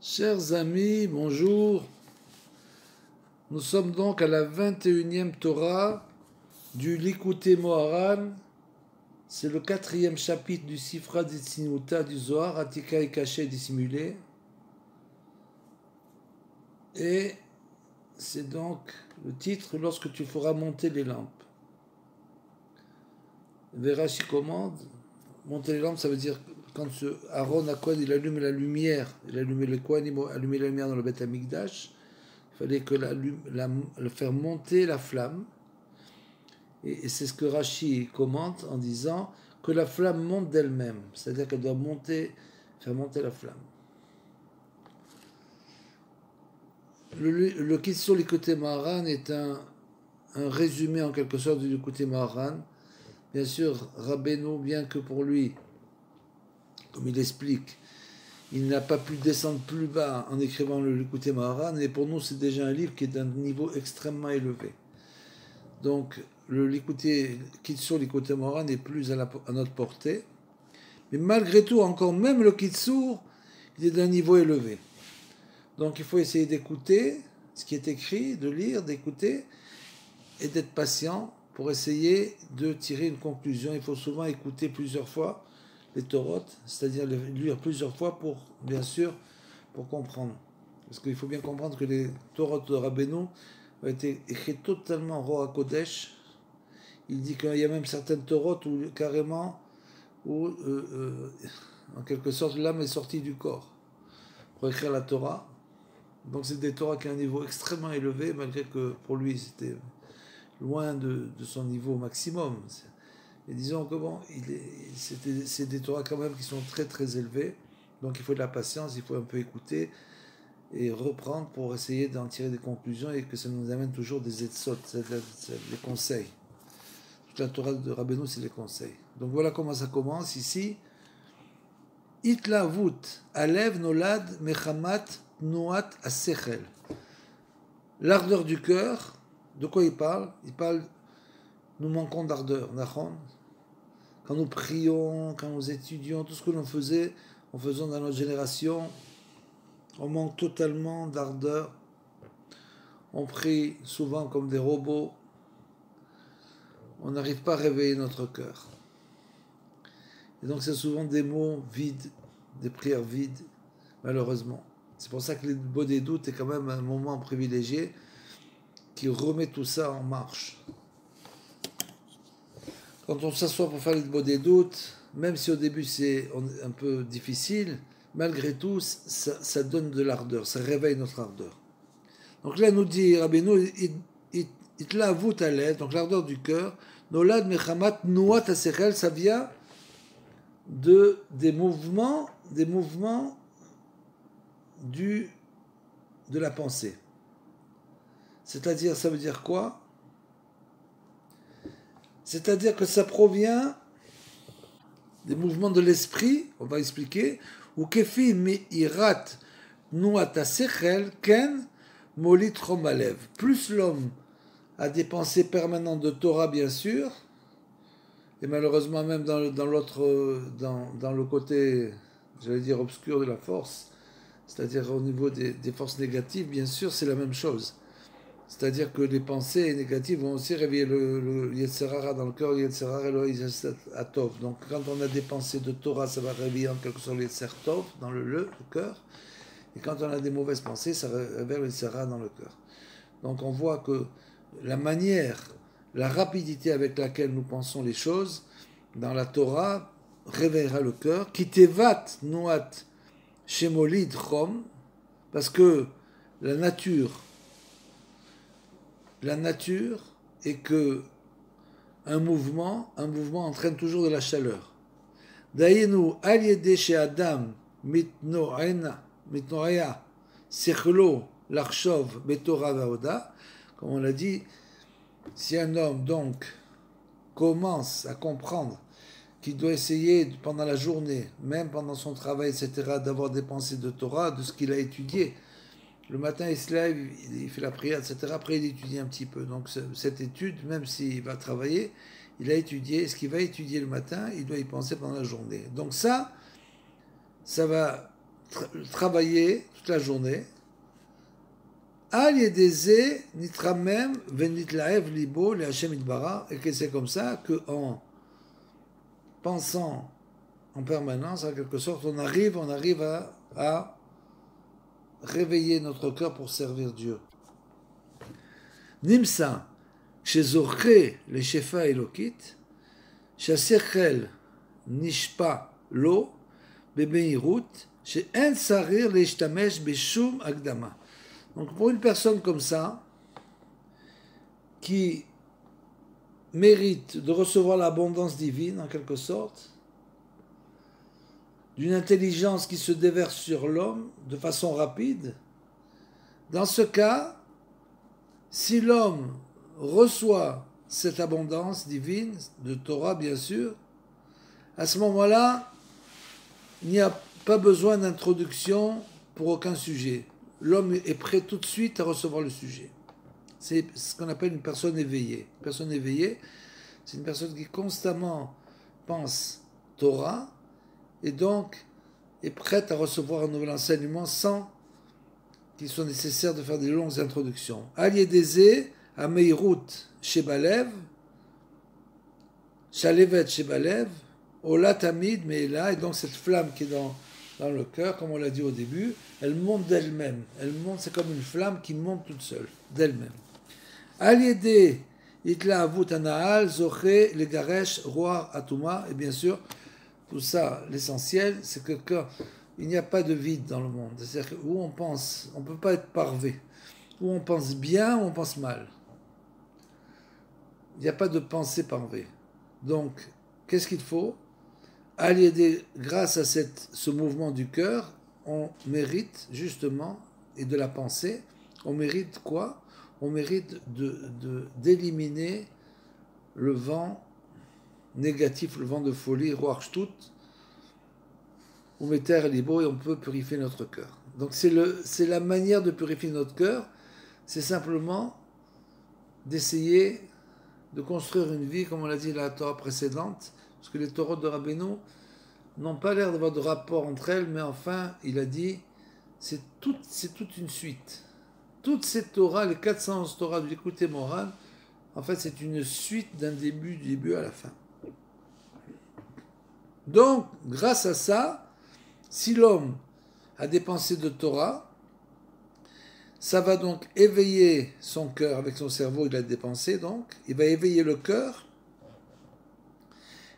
Chers amis, bonjour. Nous sommes donc à la 21e Torah du Likutei Moharan. C'est le 4e chapitre du Sifra Ditzniuta du Zohar, Atika et caché et dissimulé. Et c'est donc le titre lorsque tu feras monter les lampes. Rashi commande, monter les lampes, ça veut dire quand Aaron à Kohen, il allume la lumière, il allumait le Kohen, il allumait la lumière dans le Beth Amikdash. Il fallait que faire monter la flamme. Et c'est ce que Rashi commente en disant que la flamme monte d'elle-même. C'est-à-dire qu'elle doit faire monter la flamme. Le Kitzur Likutei Moharan est un résumé en quelque sorte du Likutei Moharan. Bien sûr, Rabbeinu, bien que pour lui, comme il explique, il n'a pas pu descendre plus bas en écrivant le Likutei Moharan, et pour nous c'est déjà un livre qui est d'un niveau extrêmement élevé. Donc le Kitzur Likutei Moharan n'est plus à notre portée, mais malgré tout, encore même le Kitzur, il est d'un niveau élevé. Donc il faut essayer d'écouter ce qui est écrit, de lire, d'écouter, et d'être patient pour essayer de tirer une conclusion. Il faut souvent écouter plusieurs fois les Torot, c'est-à-dire les lire plusieurs fois pour, bien sûr, pour comprendre. Parce qu'il faut bien comprendre que les Torot de Rabbeinu ont été écrits totalement Roa Kodesh. Il dit qu'il y a même certaines Torot où carrément, en quelque sorte, l'âme est sortie du corps pour écrire la Torah. Donc c'est des Torahs qui ont un niveau extrêmement élevé, malgré que pour lui c'était loin de son niveau maximum. Et disons que bon, c'est des Torahs quand même qui sont très très élevés, donc il faut de la patience, il faut un peu écouter et reprendre pour essayer d'en tirer des conclusions et que ça nous amène toujours des etzot, les conseils. Toute la Torah de Rabbeinu, c'est les conseils. Donc voilà comment ça commence ici. Itlavut alev nolad mechamat noat asechel. L'ardeur du cœur, de quoi il parle? Il parle, nous manquons d'ardeur, nachon. Quand nous prions, quand nous étudions, tout ce que l'on faisait, en faisant dans notre génération, on manque totalement d'ardeur. On prie souvent comme des robots. On n'arrive pas à réveiller notre cœur. Et donc c'est souvent des mots vides, des prières vides, malheureusement. C'est pour ça que le Bodé doute est quand même un moment privilégié qui remet tout ça en marche. Quand on s'assoit pour faire les Bodé doute, même si au début c'est un peu difficile, malgré tout, ça donne de l'ardeur, ça réveille notre ardeur. Donc là, nous dit Rabbeinu, itla avut aled, donc l'ardeur du cœur, nolad mechamat nuat asechel, ça vient des mouvements de la pensée. C'est-à-dire, ça veut dire quoi? C'est-à-dire que ça provient des mouvements de l'esprit, on va expliquer, ou kefi mi'irat nuat asechel ken molit romalev. Plus l'homme a des pensées permanentes de Torah, bien sûr, et malheureusement même dans le côté, j'allais dire, obscur de la force, c'est-à-dire au niveau des forces négatives, bien sûr, c'est la même chose. C'est-à-dire que les pensées négatives vont aussi réveiller le Yetzer Hara dans le cœur, le Yetzer Hara et le Yetzer Tov. Donc quand on a des pensées de Torah, ça va réveiller en quelque sorte le Yetzer Tov dans le cœur. Et quand on a des mauvaises pensées, ça réveille le Yetzer Hara dans le cœur. Donc on voit que la manière, la rapidité avec laquelle nous pensons les choses dans la Torah réveillera le cœur. Kitevat noat shemolid chom, parce que la nature est que un mouvement entraîne toujours de la chaleur. Dayenu al yede she'adam mitnoaya sechlo l'archov betorah va'oda, comme on l'a dit, si un homme donc commence à comprendre qu'il doit essayer pendant la journée, même pendant son travail, etc., d'avoir des pensées de Torah, de ce qu'il a étudié. Le matin, il se lève, il fait la prière, etc. Après, il étudie un petit peu. Donc, cette étude, même s'il va travailler, il a étudié. Ce qu'il va étudier le matin, il doit y penser pendant la journée. Donc ça va travailler toute la journée. Al yedeze nitramem venitlaev libo le Hashem itbara, et que c'est comme ça qu'en pensant en permanence, en quelque sorte, on arrive à réveiller notre cœur pour servir Dieu. Nimsa, כשזוכה לשפע אלוקית, שהשכל נשפע לו במהירות, שאין צריך להשתמש בשום הקדמה. Donc pour une personne comme ça, qui mérite de recevoir l'abondance divine en quelque sorte, d'une intelligence qui se déverse sur l'homme de façon rapide, dans ce cas, si l'homme reçoit cette abondance divine, de Torah bien sûr, à ce moment-là, il n'y a pas besoin d'introduction pour aucun sujet. L'homme est prêt tout de suite à recevoir le sujet. C'est ce qu'on appelle une personne éveillée. Une personne éveillée, c'est une personne qui constamment pense Torah et donc est prête à recevoir un nouvel enseignement sans qu'il soit nécessaire de faire des longues introductions. Al yedeze ameirut shebalev, shalevet shebalev, ola tamid meila, et donc cette flamme qui est dans le cœur, comme on l'a dit au début, elle monte d'elle-même. Elle monte, c'est comme une flamme qui monte toute seule, d'elle-même. Al yede itlaavut anaal zoche legaresh roar atuma, et bien sûr, tout ça, l'essentiel, c'est que quand il n'y a pas de vide dans le monde. C'est-à-dire où on pense, on ne peut pas être parvé. Où on pense bien, ou on pense mal. Il n'y a pas de pensée parvée. Donc, qu'est-ce qu'il faut ? Grâce à ce mouvement du cœur, on mérite justement, et de la pensée, on mérite quoi ? On mérite d'éliminer le vent négatif, le vent de folie, Ruach Shtut, ou Meter Libo, et on peut purifier notre cœur. Donc c'est la manière de purifier notre cœur, c'est simplement d'essayer de construire une vie, comme on l'a dit dans la Torah précédente, parce que les Torahs de Rabbeinu n'ont pas l'air d'avoir de rapport entre elles, mais enfin, il a dit, c'est toute une suite. Toutes ces Torahs, les 411 Torahs de l'écouté moral, en fait, c'est une suite d'un début, du début à la fin. Donc, grâce à ça, si l'homme a des pensées de Torah, ça va donc éveiller son cœur avec son cerveau, il a des pensées donc, il va éveiller le cœur,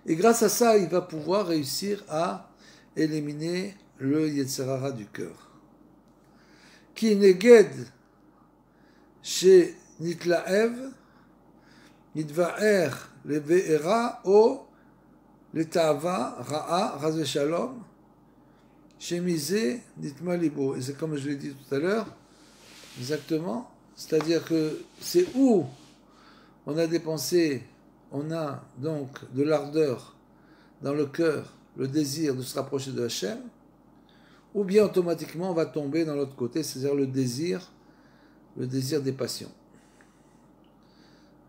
et grâce à ça, il va pouvoir réussir à éliminer le Yetzer Hara du cœur. Ki neged she nitlaev nitvaer leve'era o letava ra'a raz shalom shemisé nitma libo. Et c'est comme je l'ai dit tout à l'heure, exactement, c'est-à-dire que c'est où on a des pensées, on a donc de l'ardeur dans le cœur, le désir de se rapprocher de Hachem, ou bien automatiquement on va tomber dans l'autre côté, c'est-à-dire le désir des passions.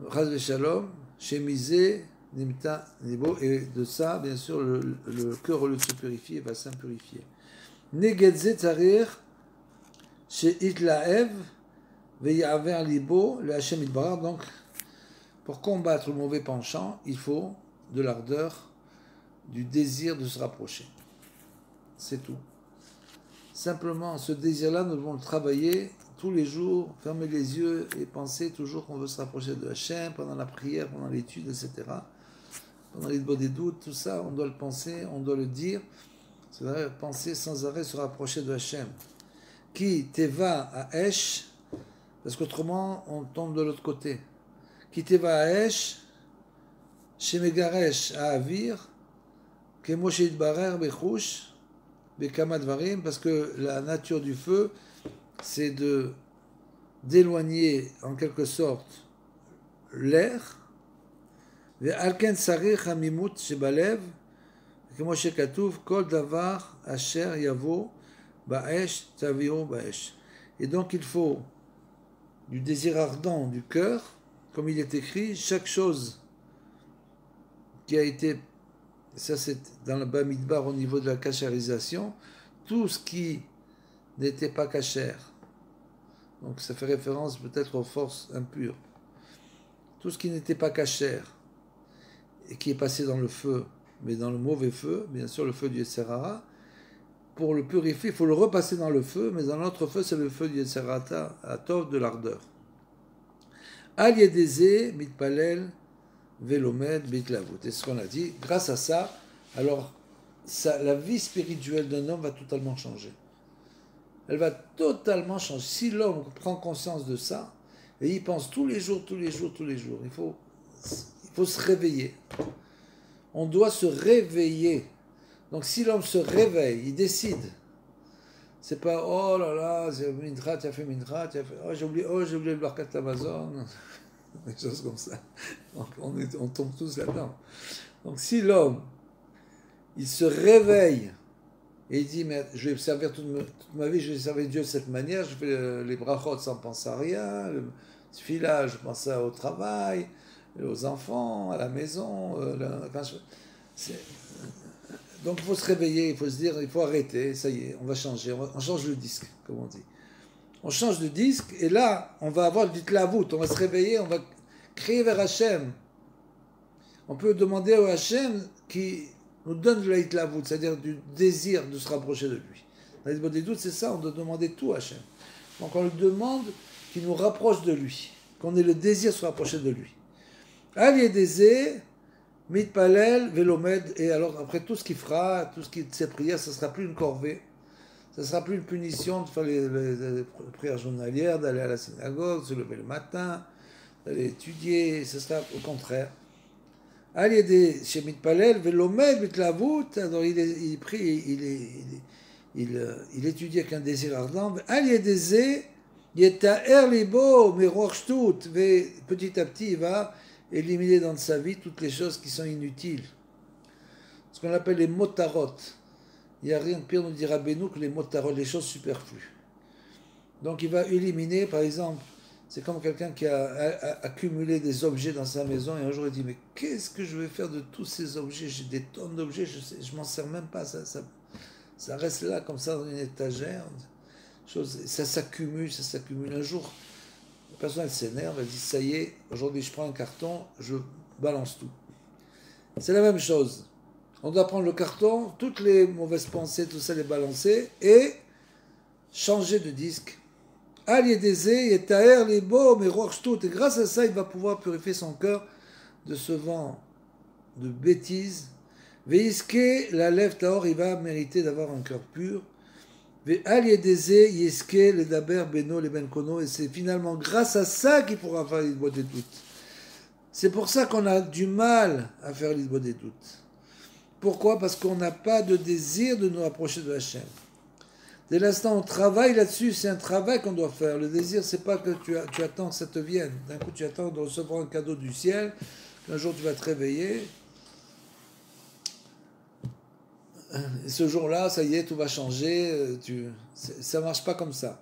Raz Shalom, Shemisé, Nimta, Nibo, et de ça, bien sûr, le cœur, au lieu de se purifier, va s'impurifier. Negedze Tzarir, Sheitlaev, Veyaver Libo, le Hachem Itbarar. Donc, pour combattre le mauvais penchant, il faut de l'ardeur, du désir de se rapprocher. C'est tout. Simplement, ce désir-là, nous devons le travailler tous les jours, fermer les yeux et penser toujours qu'on veut se rapprocher de Hachem, pendant la prière, pendant l'étude, etc. Pendant les des doutes, tout ça, on doit le penser, on doit le dire. C'est-à-dire penser sans arrêt se rapprocher de Hachem. Qui teva à Esh, parce qu'autrement, on tombe de l'autre côté. Qui teva à Esh, shemegaresh à Avir, kemoshe itbarer bechush, parce que la nature du feu, c'est d'éloigner en quelque sorte l'air. Et donc il faut du désir ardent du cœur, comme il est écrit, chaque chose qui a été, ça c'est dans le Bamidbar au niveau de la cacharisation, tout ce qui n'était pas cachère, donc ça fait référence peut-être aux forces impures, tout ce qui n'était pas cachère et qui est passé dans le feu, mais dans le mauvais feu, bien sûr le feu du Yetzer Hara, pour le purifier, il faut le repasser dans le feu, mais dans l'autre feu, c'est le feu du Yetzer Hara, Atov, de l'ardeur. Al Yedeze, Mitpalel, Velomed, Bitlavut. Et ce qu'on a dit, grâce à ça, alors la vie spirituelle d'un homme va totalement changer. Elle va totalement changer. Si l'homme prend conscience de ça, et il pense tous les jours, il faut se réveiller. On doit se réveiller. Donc si l'homme se réveille, il décide. C'est pas oh là là, c'est Mintra, tu as fait Mintra, tu as fait oh j'ai oublié le Barkat Amazon, des choses comme ça. Donc on tombe tous là-dedans. Donc si l'homme il se réveille et il dit mais je vais servir toute ma vie, je vais servir Dieu de cette manière, je fais les brachot sans penser à rien, le tefila, je pense au travail, aux enfants, à la maison, donc il faut se réveiller, il faut se dire, il faut arrêter, ça y est, on va changer, on change le disque, comme on dit. On change de disque, et là, on va avoir le ditlavut, on va se réveiller, on va crier vers Hachem. On peut demander au Hachem qui nous donne de la ditlavut, c'est-à-dire du désir de se rapprocher de lui. Dans les des doutes, c'est ça, on doit demander tout à Hachem. Donc on lui demande qu'il nous rapproche de lui, qu'on ait le désir de se rapprocher de lui. Al Yedeze, Mitpalel, Velomed, et alors après tout ce qu'il fera, tout ce qui ses prières, ce ne sera plus une corvée, ce ne sera plus une punition de faire les prières journalières, d'aller à la synagogue, se lever le matin, d'aller étudier, ce sera au contraire. Al Yedeze, chez Mitpalel, Velomed, Mitlavut, alors il prie, il étudie avec un désir ardent. Al Yedeze, Yeta'er libo, Meroch shtut, petit à petit il va éliminer dans sa vie toutes les choses qui sont inutiles. Ce qu'on appelle les motarot. Il n'y a rien de pire, nous dit Rabbeinu, que les motarot, les choses superflues. Donc il va éliminer, par exemple, c'est comme quelqu'un qui a accumulé des objets dans sa maison et un jour il dit, mais qu'est-ce que je vais faire de tous ces objets? J'ai des tonnes d'objets, je m'en sers même pas, ça reste là comme ça dans une étagère. Ça s'accumule. Un jour, la personne elle s'énerve, elle dit ça y est, aujourd'hui je prends un carton, je balance tout. C'est la même chose. On doit prendre le carton, toutes les mauvaises pensées, tout ça les balancer et changer de disque. Al Yedeze, Yetaher, Libo, Meroch tout. Et grâce à ça, il va pouvoir purifier son cœur de ce vent de bêtises. Veiske, la lèvre taor, il va mériter d'avoir un cœur pur. Al Yedeze, Yeske, le Daber, Beno, le Benkono. Et c'est finalement grâce à ça qu'il pourra faire l'Isbod des doutes. C'est pour ça qu'on a du mal à faire l'Isbod des doutes. Pourquoi? Parce qu'on n'a pas de désir de nous rapprocher de Hachem. Dès l'instant où on travaille là-dessus, c'est un travail qu'on doit faire. Le désir, c'est pas que tu attends que ça te vienne. D'un coup, tu attends de recevoir un cadeau du ciel. Un jour, tu vas te réveiller. Et ce jour-là, ça y est, tout va changer. Ça ne marche pas comme ça.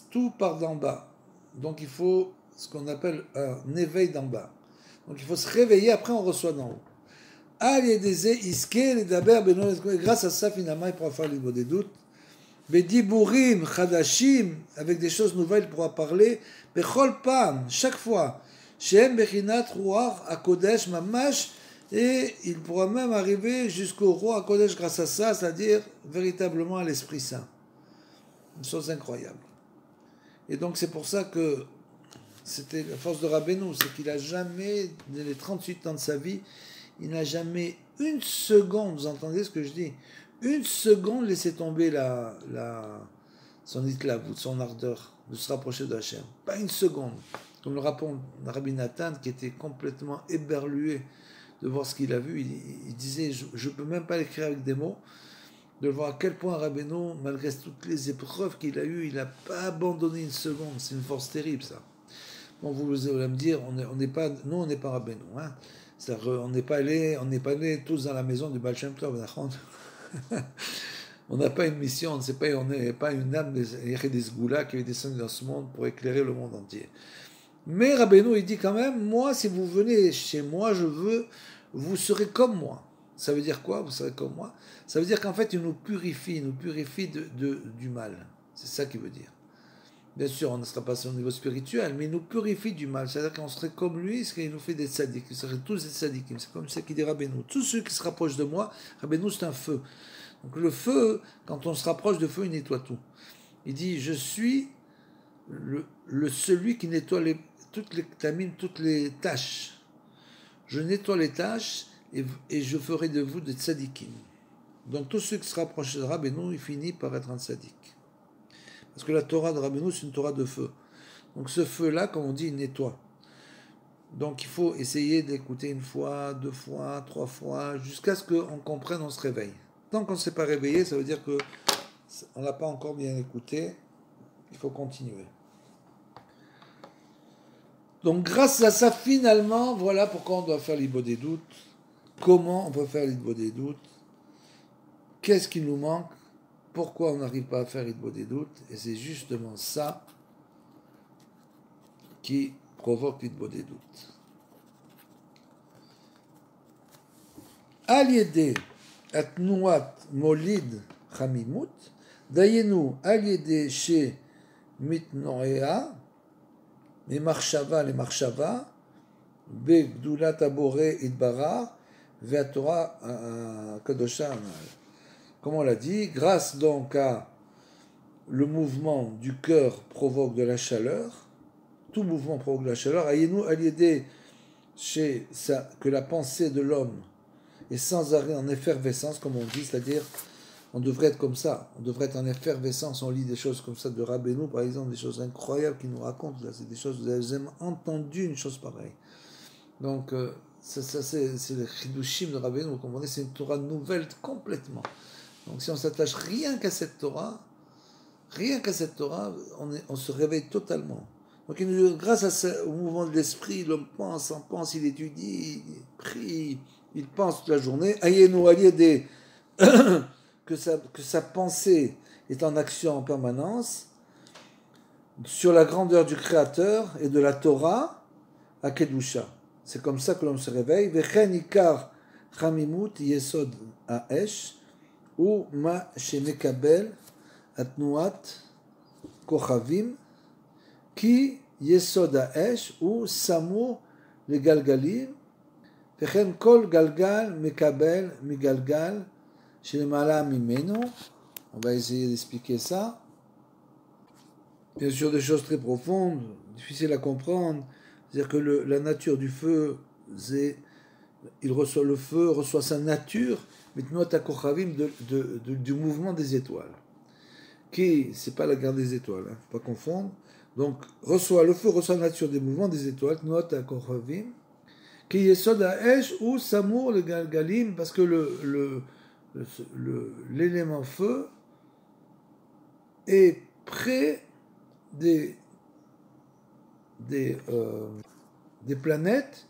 Tout part d'en bas. Donc, il faut ce qu'on appelle un éveil d'en bas. Donc, il faut se réveiller, après on reçoit d'en haut. Grâce à ça, finalement, il pourra faire l'Isbod des doutes. Bediburim, Chadashim, avec des choses nouvelles, il pourra parler. Bechol Pam, chaque fois. Shem Bechinat Ruach HaKodesh Mamash, et il pourra même arriver jusqu'au roi HaKodesh grâce à ça, c'est-à-dire véritablement à l'Esprit Saint. Une chose incroyable. Et donc c'est pour ça que c'était la force de Rabbeinu, c'est qu'il n'a jamais, dans les 38 ans de sa vie, il n'a jamais une seconde, vous entendez ce que je dis, une seconde laissé tomber son itlavut, son ardeur de se rapprocher de Hachem. Pas une seconde. Comme le raconte Rabbi Nathan, qui était complètement éberlué de voir ce qu'il a vu, il disait, je ne peux même pas l'écrire avec des mots, de voir à quel point Rabbeinu, malgré toutes les épreuves qu'il a eues, il n'a pas abandonné une seconde. C'est une force terrible, ça. Bon, vous allez me dire, on n'est pas Rabbeinu, hein. On n'est pas allés tous dans la maison du Baal Shem Tov. On n'a pas une mission, on n'est pas une âme des Sgoula qui est descendue dans ce monde pour éclairer le monde entier. Mais Rabbeinu, il dit quand même, moi, si vous venez chez moi, vous serez comme moi. Ça veut dire quoi? Vous savez comme moi. Ça veut dire qu'en fait, il nous purifie du mal. C'est ça qu'il veut dire. Bien sûr, on ne sera pas au niveau spirituel, mais il nous purifie du mal. C'est-à-dire qu'on serait comme lui, ce qu'il nous fait des tzadikim. Ils seraient tous des tzadikim. C'est comme ça qu'il dit Rabbeinu. Tous ceux qui se rapprochent de moi, Rabbeinu, c'est un feu. Donc le feu, quand on se rapproche de feu, il nettoie tout. Il dit, je suis celui qui nettoie toutes les tâches. Je nettoie les tâches et je ferai de vous des tzadikim. Donc tous ceux qui se rapprochent de Rabbeinu, il finit par être un tzadik. Parce que la Torah de Rabbeinu, c'est une Torah de feu. Donc ce feu-là, comme on dit, il nettoie. Donc il faut essayer d'écouter une fois, 2 fois, 3 fois, jusqu'à ce qu'on comprenne, on se réveille. Tant qu'on ne s'est pas réveillé, ça veut dire qu'on n'a pas encore bien écouté. Il faut continuer. Donc grâce à ça, finalement, voilà pourquoi on doit faire l'Ibo des doutes. Comment on peut faire l'Ibo des doutes? Qu'est-ce qui nous manque? Pourquoi on n'arrive pas à faire l'Ibo des doutes? Et c'est justement ça qui provoque l'Ibo des doutes. Al-Yedé atnuat molid chamimut, dayenu al-Yedé chez mitnoea, les marshava, begdulat abore idbara, ve'atora kadosha anal. Comme on l'a dit, grâce donc à le mouvement du cœur provoque de la chaleur, tout mouvement provoque de la chaleur, ayenu al-Yedé chez ça, que la pensée de l'homme est sans arrêt en effervescence, comme on dit, c'est-à-dire on devrait être comme ça, on devrait être en effervescence, on lit des choses comme ça de Rabbeinu, par exemple, des choses incroyables qu'il nous raconte, là, c'est des choses, vous avez jamais entendu une chose pareille. Donc, c'est le Chidushim de Rabbeinu, comme on dit, c'est une Torah nouvelle complètement. Donc, si on s'attache rien qu'à cette Torah, on se réveille totalement. Donc, grâce au mouvement de l'esprit, l'homme pense, il étudie, il prie, il pense toute la journée. Ayenu al-Yedé, que sa pensée est en action en permanence sur la grandeur du Créateur et de la Torah à Kedusha. C'est comme ça que l'homme se réveille. Vechen ikar chamimut yesod ha'esh ou ma shemekabel atnuat kochavim ki yesod ha'esh ou samur legalgalim vechen kol galgal mekabel migalgal shelemala mimeno. On va essayer d'expliquer ça. Bien sûr, des choses très profondes, difficiles à comprendre. C'est-à-dire que la nature du feu, le feu reçoit sa nature, mais du mouvement des étoiles. Qui, c'est pas la guerre des étoiles, hein, faut pas confondre. Donc, le feu reçoit la nature des mouvements des étoiles, Tnuat HaKochavim, qui yesod ha'esh ou samur le galgalim, parce que l'élément feu est près des planètes.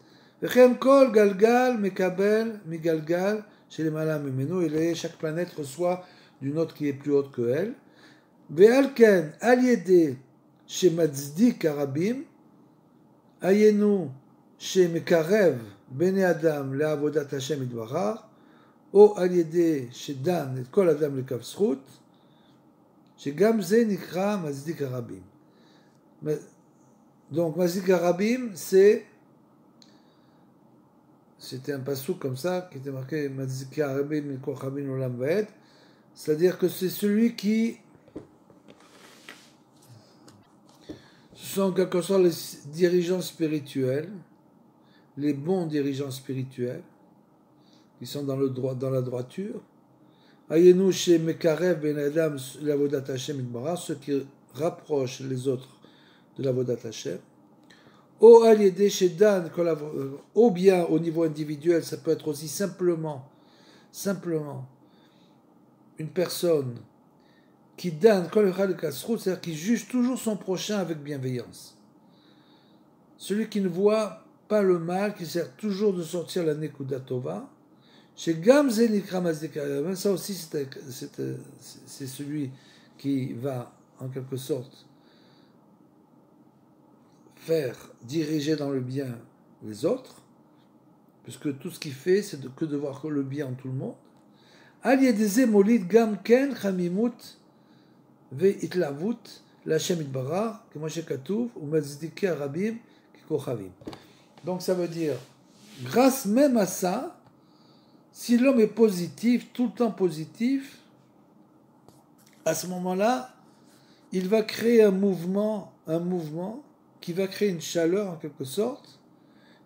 Kol galgal mekabel migalgal chez les malams et chaque planète reçoit d'une autre qui est plus haute que elle. Ve'alken al-Yedé chez Matzdik Arabim ayenu chez Mekarev bene Adam le'avodat Hashem idbarach ou al-Yedé chez Dan et kol Adam lekavsrut chez Gamze nikra Matzdik Arabim. Donc, Mazik Arabim, c'était un passouk comme ça, qui était marqué Mazik Arabim, Mikochabim Olam Vaed. C'est-à-dire que c'est celui qui. Ce sont en quelque sorte les dirigeants spirituels, les bons dirigeants spirituels, qui sont dans la droiture. Ayenu chez Mekarev Ben Adam, l'avodat Hashem Idbarach, ceux qui rapprochent les autres de l'avodat Hashem. Ou al-Yedé chez Dan, ou bien au niveau individuel, ça peut être aussi simplement une personne qui dan kol echad kasrut, c'est-à-dire qui juge toujours son prochain avec bienveillance. Celui qui ne voit pas le mal, qui sert toujours de sortir la nekuda tova. Chez Gamze nikra mazdek arabim, ça aussi c'est celui qui va en quelque sorte faire diriger dans le bien les autres. puisque tout ce qu'il fait, c'est que de voir le bien en tout le monde. Al yedeze molid gam ken chamimut ve'itlavut l'Hashem itbarach, comme shekatuv, ou mezdike arabim kikochavim. Donc ça veut dire, grâce même à ça, si l'homme est positif, tout le temps positif, à ce moment-là, il va créer un mouvement qui va créer une chaleur en quelque sorte,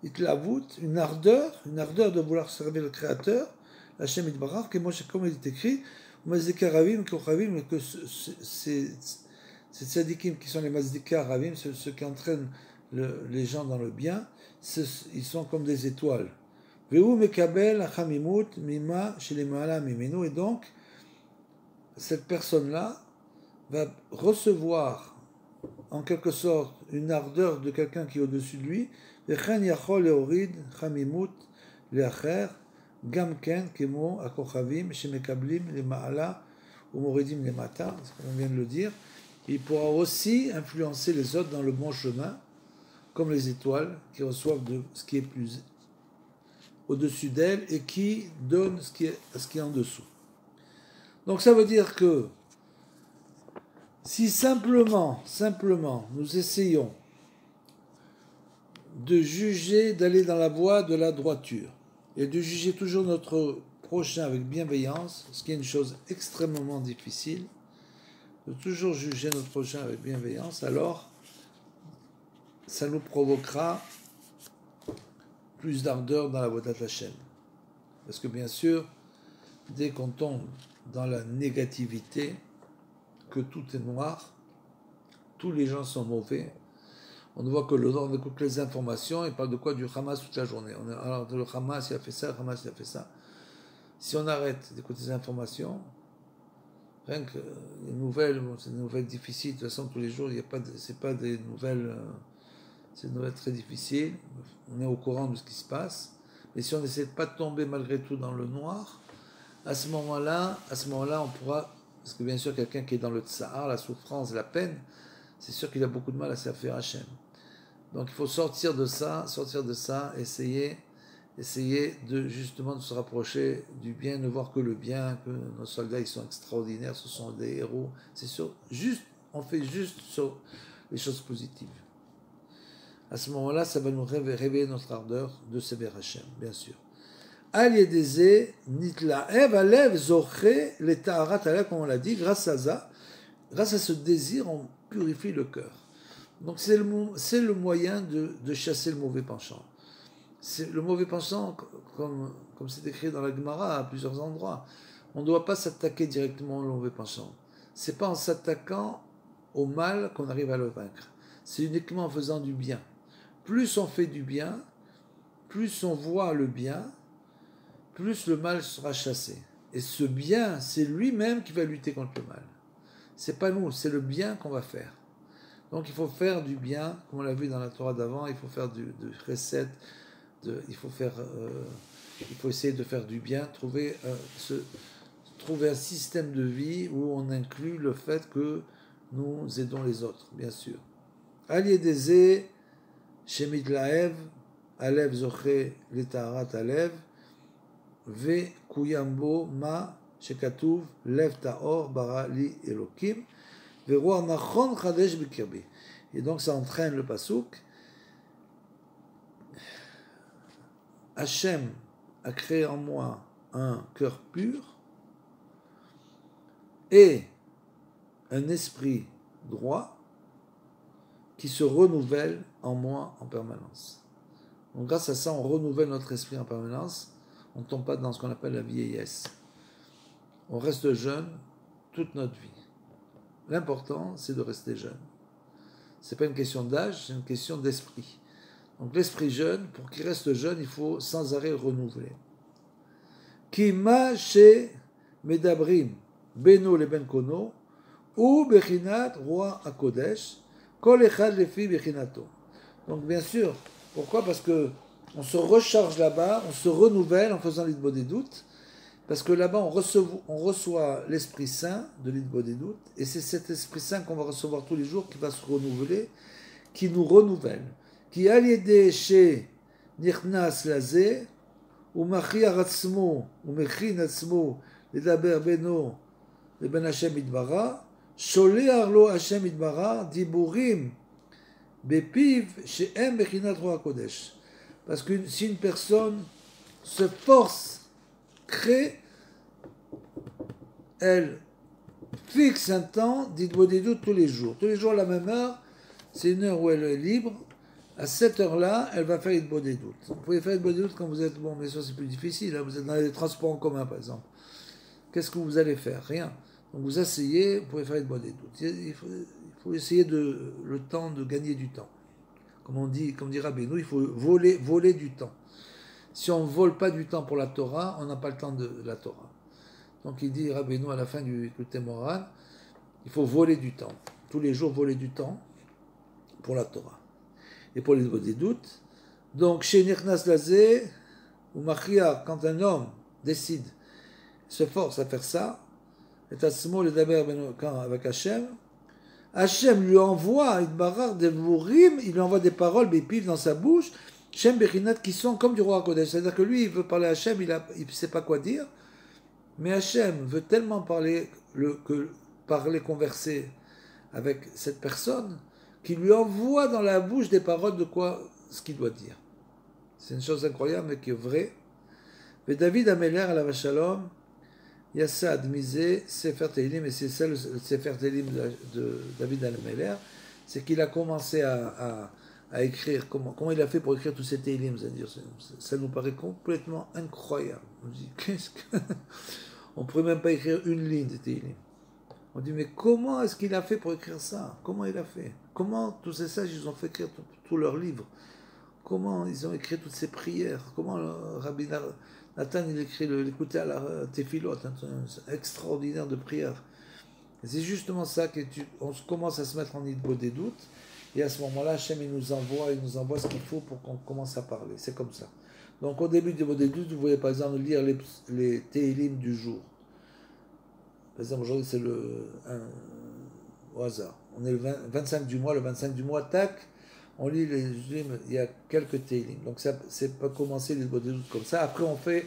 itlavut, une ardeur de vouloir servir le Créateur, Hachem Itbarach, comme il est écrit, que ces tzadikim qui sont les mazdika ravim, ceux qui entraînent les gens dans le bien, ils sont comme des étoiles. Et donc, cette personne-là va recevoir en quelque sorte une ardeur de quelqu'un qui est au-dessus de lui, גם כן כמו הכוכבים שמקבלים למעלה ומורידים למטה, comme on vient de le dire, il pourra aussi influencer les autres dans le bon chemin, comme les étoiles qui reçoivent de ce qui est plus au-dessus d'elles et qui donnent ce qui est en dessous. Donc ça veut dire que si simplement nous essayons de juger, d'aller dans la voie de la droiture, et de juger toujours notre prochain avec bienveillance, ce qui est une chose extrêmement difficile, de toujours juger notre prochain avec bienveillance, alors ça nous provoquera plus d'ardeur dans la voie d'Hachem. Parce que bien sûr, dès qu'on tombe dans la négativité, que tout est noir, tous les gens sont mauvais, on ne voit que on écoute les informations, il parle de quoi? Du Hamas toute la journée. Alors le Hamas il a fait ça, le Hamas il a fait ça. Si on arrête d'écouter les informations, rien que les nouvelles, c'est des nouvelles difficiles, de toute façon tous les jours, c'est pas des nouvelles, c'est des nouvelles très difficiles, on est au courant de ce qui se passe, mais si on n'essaie de pas de tomber malgré tout dans le noir, à ce moment-là, on pourra, parce que bien sûr quelqu'un qui est dans le tsahar, la souffrance, la peine, c'est sûr qu'il a beaucoup de mal à servir Hachem. Donc il faut sortir de ça, essayer de justement de se rapprocher du bien, ne voir que le bien, que nos soldats ils sont extraordinaires, ce sont des héros. C'est sûr, on fait juste sur les choses positives. À ce moment-là, ça va nous réveiller notre ardeur de sévère Hachem, bien sûr. Al yedeze nitlaev alev zoche le ta'arat alev, comme on l'a dit, grâce à ce désir, on purifie le cœur. Donc c'est le moyen de chasser le mauvais penchant. Le mauvais penchant, comme c'est écrit dans la Gemara à plusieurs endroits, on ne doit pas s'attaquer directement au mauvais penchant. C'est pas en s'attaquant au mal qu'on arrive à le vaincre. C'est uniquement en faisant du bien. Plus on fait du bien, plus on voit le bien, plus le mal sera chassé. Et ce bien, c'est lui-même qui va lutter contre le mal. C'est pas nous, c'est le bien qu'on va faire. Donc il faut faire du bien, comme on l'a vu dans la Torah d'avant, il faut faire de chesed, il faut essayer de faire du bien, trouver un système de vie où on inclut le fait que nous aidons les autres, bien sûr. Al yedeze shemit laev, alev zoche letaharat alev, ve kuyambo ma shekatuv lev taor bara li elokim. Et donc ça entraîne le pasouk. Hachem a créé en moi un cœur pur et un esprit droit qui se renouvelle en moi en permanence. Donc grâce à ça, on renouvelle notre esprit en permanence. On ne tombe pas dans ce qu'on appelle la vieillesse. On reste jeune toute notre vie. L'important, c'est de rester jeune. Ce n'est pas une question d'âge, c'est une question d'esprit. Donc l'esprit jeune, pour qu'il reste jeune, il faut sans arrêt renouveler. Kima she medabrim beno leben kono ou bechinat roi akodesh kol echad lefi bechinato. Donc bien sûr, pourquoi? Parce que on se recharge là-bas, on se renouvelle en faisant l'idbo des doutes. Parce que là-bas, on reçoit l'Esprit Saint de l'Idbo des doutes, et c'est cet Esprit Saint qu'on va recevoir tous les jours qui va se renouveler, qui nous renouvelle. Qui aliédé chez Nirnas Lazé, ומכריח עצמו, ומכין עצמו לדבר בינו לבין השם יתברך, שולח לו השם יתברך דיבורים בפיו שהם בחינת רוח הקודש. Parce que si une personne se force, crée, elle fixe un temps d'Idbodedut tous les jours. Tous les jours à la même heure, c'est une heure où elle est libre. À cette heure-là, elle va faire Idbodedut. Vous pouvez faire Idbodedut quand vous êtes, bon, mais ça c'est plus difficile, hein, vous êtes dans les transports en commun par exemple. Qu'est-ce que vous allez faire? Rien. Donc vous asseyez, vous pouvez faire Idbodedut. Il faut essayer le temps de gagner du temps. Comme dit Rabbeinu, il faut voler du temps. Si on ne vole pas du temps pour la Torah, on n'a pas le temps de la Torah. Donc il dit Rabbeinu à la fin du Moran, il faut voler du temps. Tous les jours, voler du temps pour la Torah. Et pour les doutes. Donc, chez Nirnas Lazé, ou Machia, quand un homme décide, se force à faire ça, et Asmo le Daber avec Hachem, Hachem lui envoie des Vurim, il lui envoie des paroles, des pifs dans sa bouche, Shem Bechinat, qui sont comme du roi Kodesh. C'est-à-dire que lui, il veut parler à Hachem, il ne sait pas quoi dire, mais Hachem veut tellement converser avec cette personne, qu'il lui envoie dans la bouche des paroles de ce qu'il doit dire. C'est une chose incroyable, mais qui est vraie. Mais David Ameler, à la Shalom, Yassad Mizé, Sefer Tehillim, et c'est ça le Sefer Tehillim de David Ameler, c'est qu'il a commencé à écrire, comment il a fait pour écrire tous ces Tehillim, c'est-à-dire, ça nous paraît complètement incroyable. On dit, on ne pourrait même pas écrire une ligne de Tehillim. On dit, mais comment est-ce qu'il a fait pour écrire ça? Comment il a fait? Comment tous ces sages, ils ont fait écrire tous leurs livres? Comment ils ont écrit toutes ces prières? Comment Rabbi Nathan, il écrit l'écouter à la Tefilot, c'est extraordinaire de prières. C'est justement ça on commence à se mettre en Idbodedut, et à ce moment-là, Hachem, il nous envoie ce qu'il faut pour qu'on commence à parler. C'est comme ça. Donc au début de Idbodedut, vous voyez par exemple lire les Tehillim du jour. Par exemple, aujourd'hui, c'est au hasard. On est le 25 du mois, tac, on lit il y a quelques Tehillim. Donc, c'est pas commencer les doutes comme ça. Après, on fait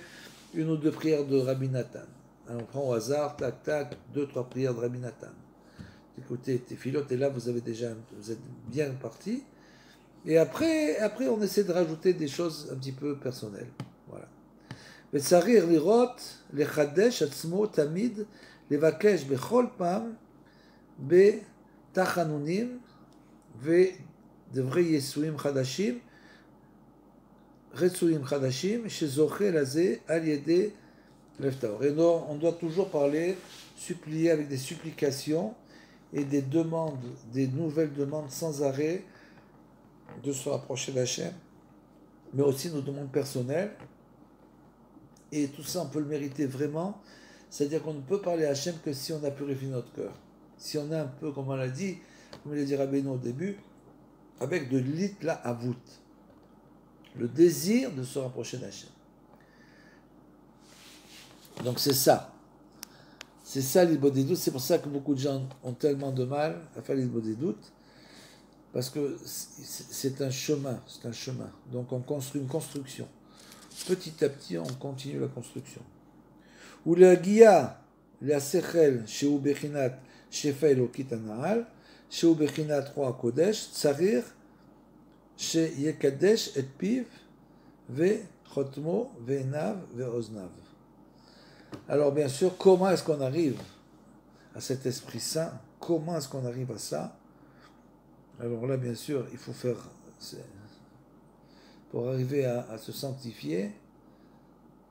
une ou deux prières de Rabbi Nathan. Alors, on prend au hasard, tac, tac, 2-3 prières de Rabbi Nathan. Écoutez, Tefilot, et là, vous êtes bien parti. Et après, on essaie de rajouter des choses un petit peu personnelles. Voilà. וצריך לראות, לחדש עצמו תמיד, לבקש בכל פעם בתחנונים ודברי ייסויים חדשים, רצויים חדשים, שזוכה לזה על ידי לב טהור. Et donc, on doit toujours parler, supplier avec des supplications et des demandes, des nouvelles demandes sans arrêt de se rapprocher d'Hachem, mais aussi nos demandes personnelles. Et tout ça, on peut le mériter vraiment. C'est-à-dire qu'on ne peut parler à Hachem que si on a purifié notre cœur. Si on a un peu, comme on l'a dit, comme il a dit Rabbeinu au début, avec de l'itla avut. Le désir de se rapprocher d'Hachem. Donc c'est ça. C'est ça l'Idbodedut. C'est pour ça que beaucoup de gens ont tellement de mal à faire l'Idbodedut. Parce que c'est un chemin. C'est un chemin. Donc on construit une construction. Petit à petit, on continue la construction. Ou la guia, la sechel, chez Ubechinat, chez Failokit Anahal, chez Ubechinat Roi Kodesh, Tsarir, chez Yekadesh et Piv, Ve Chotmo, Ve Nav, Ve Oznav. Alors, bien sûr, comment est-ce qu'on arrive à cet Esprit Saint? Comment est-ce qu'on arrive à ça? Alors là, bien sûr, il faut faire. Pour arriver à se sanctifier,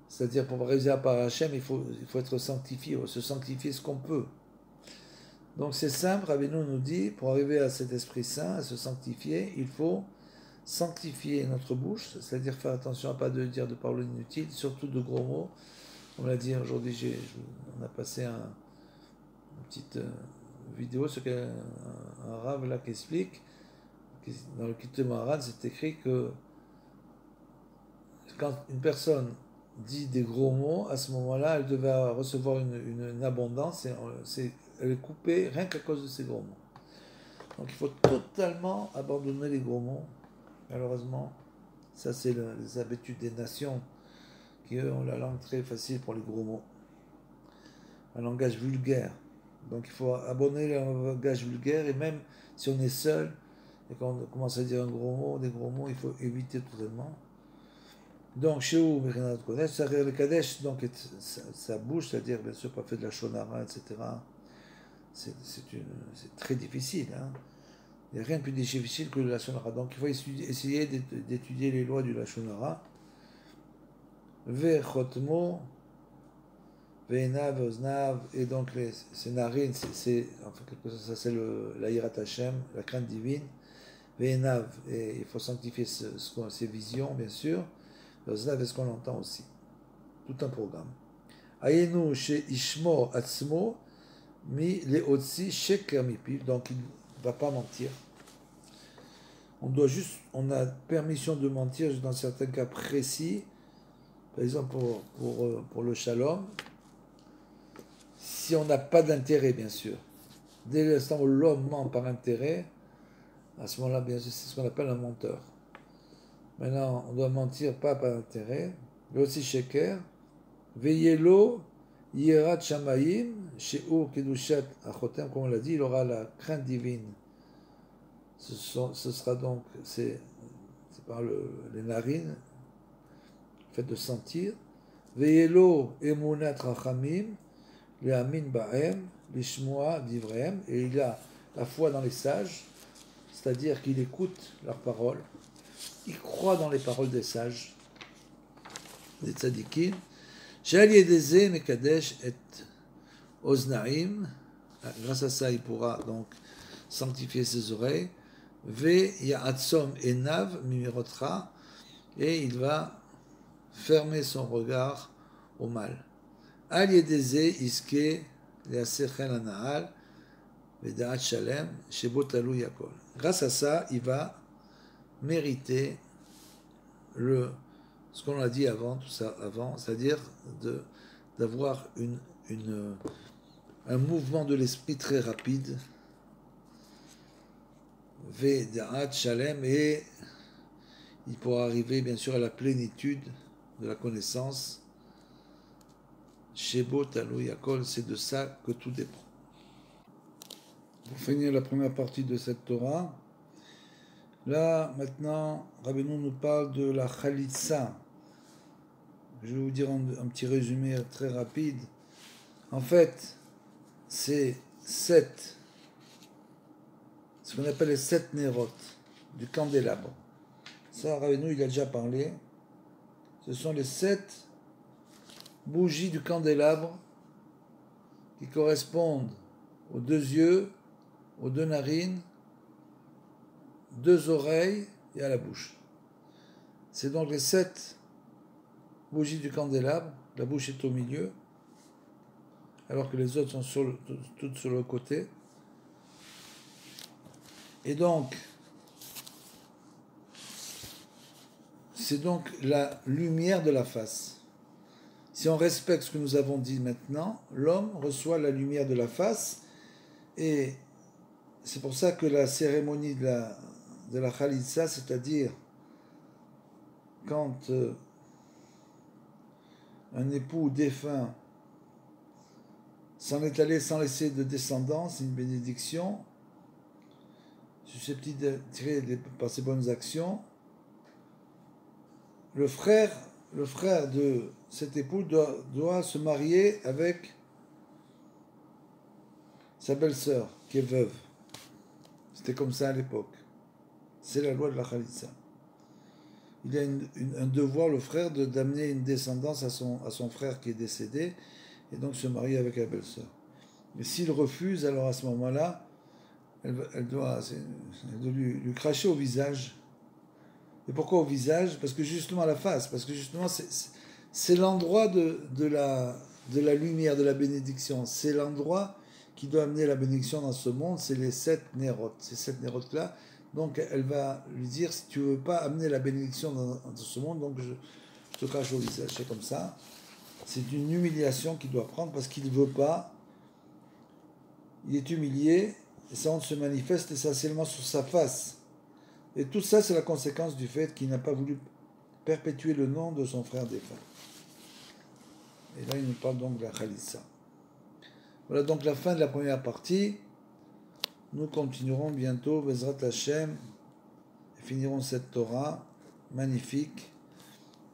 c'est-à-dire pour réaliser à part Hachem, il faut être sanctifié, se sanctifier ce qu'on peut. Donc c'est simple, Rabbeinu nous dit, pour arriver à cet Esprit Saint, à se sanctifier, il faut sanctifier notre bouche, c'est-à-dire faire attention à ne pas dire de paroles inutiles, surtout de gros mots. On l'a dit aujourd'hui, on a passé une petite vidéo sur un rave là qui explique, dans le Kitte Moharan, c'est écrit que quand une personne dit des gros mots, à ce moment-là, elle devait recevoir une abondance, et elle est coupée rien qu'à cause de ces gros mots. Donc il faut totalement abandonner les gros mots. Malheureusement, ça c'est les habitudes des nations qui eux ont la langue très facile pour les gros mots. Un langage vulgaire. Donc il faut abonner le langage vulgaire, et même si on est seul et qu'on commence à dire un gros mot, des gros mots, il faut éviter totalement. Donc chez vous, Merinat Kodesh, Sarir le Kadesh, donc ça bouge, c'est-à-dire bien sûr pas fait de la shonara, etc. C'est très difficile. Hein. Il n'y a rien de plus difficile que la shonara. Donc il faut essayer d'étudier les lois du la shonara. Ve chotmo, ve'enav, oznav, et donc ces narines, ça c'est la Yirat Hashem, la crainte divine. Ve'enav, et il faut sanctifier ces visions, bien sûr. Oznav, est ce qu'on entend aussi. Tout un programme. Ayenu chez Ishmo Atzmo, mi leotsi sheker mipi, donc il ne va pas mentir. On a permission de mentir dans certains cas précis, par exemple pour le shalom, si on n'a pas d'intérêt, bien sûr. Dès l'instant où l'homme ment par intérêt, à ce moment-là, bien sûr, c'est ce qu'on appelle un menteur. Maintenant, on doit mentir pas par intérêt. Leotsi sheker, veillez-lo, Yerat Shamayim, She'ur Kedushat Achotem, comme on l'a dit, il aura la crainte divine. Ce sera donc, c'est par les narines, le fait de sentir. Ve'elo Emunat Rachamim, Le'amin Ba'em, Lishmoa Divreem, et il a la foi dans les sages, c'est-à-dire qu'il écoute leurs paroles, il croit dans les paroles des sages, des tzadikim. Shaliedeze Mekadesh et Oznaim, grâce à ça il pourra donc sanctifier ses oreilles. Ve Ya'atsom Enav Mimirotra, et il va fermer son regard au mal. Aliedeze Iske Leasechel Anahal Vedaat Shalem Shebotalu Yakol. Grâce à ça, il va mériter ce qu'on a dit avant, tout ça avant, c'est-à-dire d'avoir un mouvement de l'esprit très rapide, Vedaat Shalem, et il pourra arriver bien sûr à la plénitude de la connaissance. Shebo Talou Yakol, c'est de ça que tout dépend. Pour finir la première partie de cette Torah, là maintenant, Rabbeinu nous parle de la Chalitza. Je vais vous dire un petit résumé très rapide. En fait, c'est ce qu'on appelle les 7 nérotes du candélabre. Ça, Rabbeinu, il a déjà parlé. Ce sont les 7 bougies du candélabre qui correspondent aux 2 yeux, aux 2 narines, 2 oreilles et à la bouche. C'est donc les 7 bougies du candélabre. La bouche est au milieu, alors que les autres sont toutes sur le côté. Et donc, c'est donc la lumière de la face. Si on respecte ce que nous avons dit maintenant, l'homme reçoit la lumière de la face, et c'est pour ça que la cérémonie de la Chalitza, c'est-à-dire quand un époux défunt s'en est allé sans laisser de descendance, une bénédiction, susceptible d'attirer par ses bonnes actions, le frère de cet époux doit se marier avec sa belle-sœur, qui est veuve. C'était comme ça à l'époque. C'est la loi de la Chalitza. Il a un devoir, le frère, d'amener une descendance à son frère qui est décédé, et donc se marier avec la belle-sœur. Mais s'il refuse, alors à ce moment-là, elle doit lui cracher au visage. Et pourquoi au visage? Parce que justement à la face, parce que justement c'est l'endroit de la lumière, de la bénédiction. C'est l'endroit qui doit amener la bénédiction dans ce monde, c'est les 7 nérotes. Ces 7 nérotes-là, donc elle va lui dire, si tu ne veux pas amener la bénédiction dans ce monde, donc je te crache au visage. C'est comme ça. C'est une humiliation qu'il doit prendre parce qu'il ne veut pas. Il est humilié, et sa honte se manifeste essentiellement sur sa face. Et tout ça, c'est la conséquence du fait qu'il n'a pas voulu perpétuer le nom de son frère défunt. Et là, il nous parle donc de la Khalissa. Voilà donc la fin de la première partie. Nous continuerons bientôt, Bezrat Hashem, et finirons cette Torah magnifique.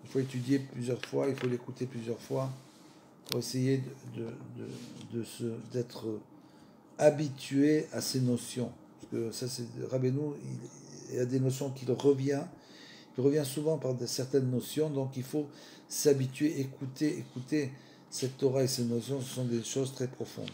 Il faut étudier plusieurs fois, il faut l'écouter plusieurs fois pour essayer d'être habitué à ces notions. Parce que ça, c'est Rabbeinu, il y a des notions qu'il revient souvent par certaines notions, donc il faut s'habituer, écouter cette Torah et ces notions, ce sont des choses très profondes.